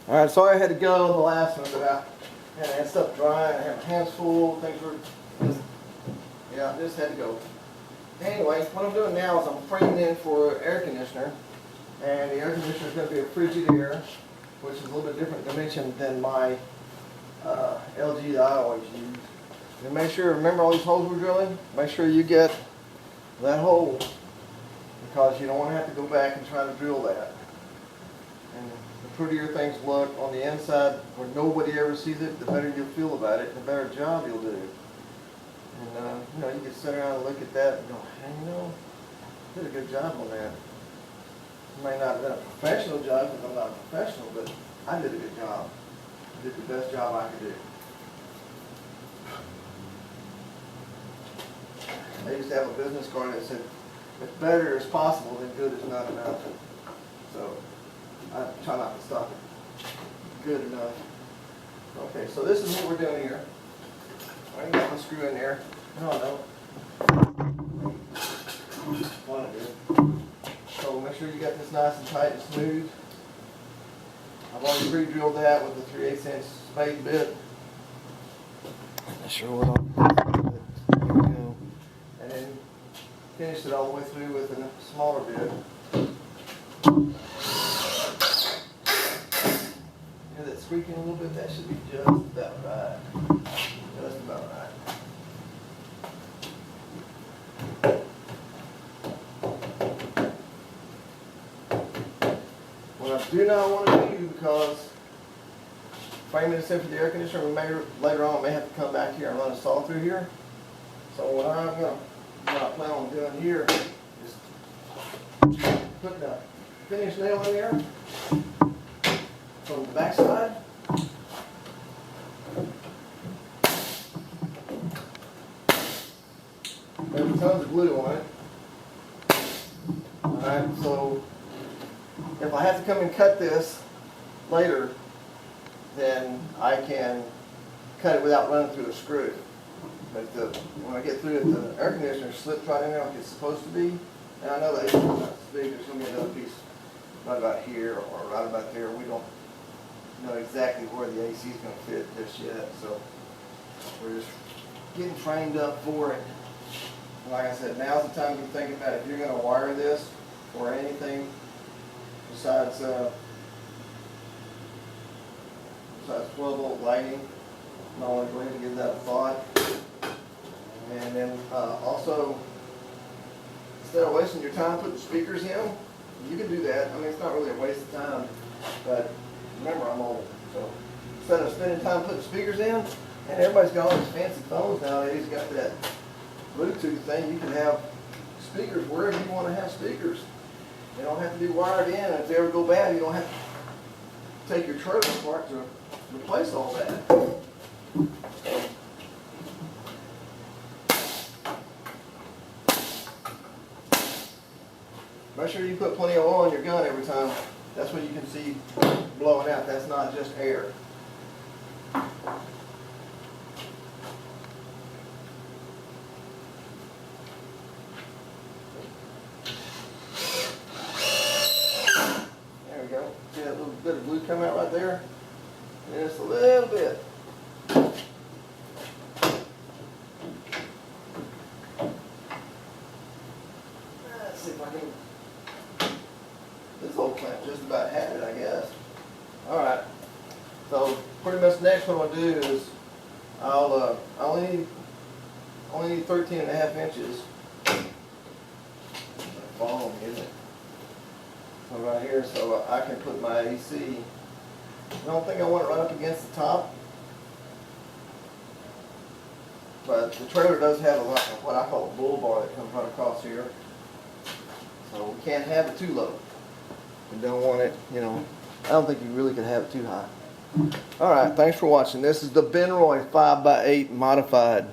Alright, sorry I had to go on the last one, but I had stuff drying, I had my hands full, things were just, yeah, just had to go. Anyway, what I'm doing now is I'm framing in for air conditioner, and the air conditioner is going to be a frigid air, which is a little bit different dimension than my LG that I always use. And make sure, remember all these holes we're drilling? Make sure you get that hole, because you don't want to have to go back and try to drill that. And the prettier things look on the inside where nobody ever sees it, the better you'll feel about it, and the better job you'll do. And you know, you can sit around and look at that and go, hey, you know, I did a good job on that. It may not have been a professional job because I'm not a professional, but I did a good job. I did the best job I could do. I used to have a business card that said, if better is possible, then good is not enough. So I try not to stop it. Good enough. Okay, so this is what we're doing here. I got one screw in there. No, one of it. So make sure you got this nice and tight and smooth. I've already pre-drilled that with a 3/8" spade bit. Not sure what I'll. There we go. And then finished it all the way through with a smaller bit. Hear that squeaking a little bit? That should be just about right. Just about right. What I do not want to do, because framing this in for the air conditioner, later on I may have to come back here and run a saw through here. So what I plan on doing here is putting a finish nail in there from the back side. There's tons of glue on it. Alright, so if I have to come and cut this later, then I can cut it without running through a screw. But when I get through it, the air conditioner slips right in there like it's supposed to be. And I know that it's not as big. There's going to be another piece right about here or right about there. We don't know exactly where the AC is going to fit just yet. So we're just getting framed up for it. Like I said, now's the time to think about if you're going to wire this or anything besides 12-volt lighting. I want to go ahead and give that a thought. And then also, instead of wasting your time putting speakers in, you can do that. I mean, it's not really a waste of time, but remember, I'm old. So instead of spending time putting speakers in, and everybody's got all these fancy phones nowadays, got that Bluetooth thing, you can have speakers wherever you want to have speakers. They don't have to be wired in, and if they ever go bad, you don't have to take your trailer apart to replace all that. Make sure you put plenty of oil in your gun every time. That's what you can see blowing out. That's not just air. There we go. See that little bit of glue come out right there? And just a little bit. Let's see if I can. This whole clamp just about had it, I guess. Alright. So pretty much next what I'm going to do is I only need 13.5 inches. Follow me, isn't it? So right here, so I can put my AC. I don't think I want it right up against the top. But the trailer does have a lot of what I call a bull bar that comes right across here. So we can't have it too low. You don't want it, you know, I don't think you really could have it too high. Alright, thanks for watching. This is the Benroy 5x8 Modified.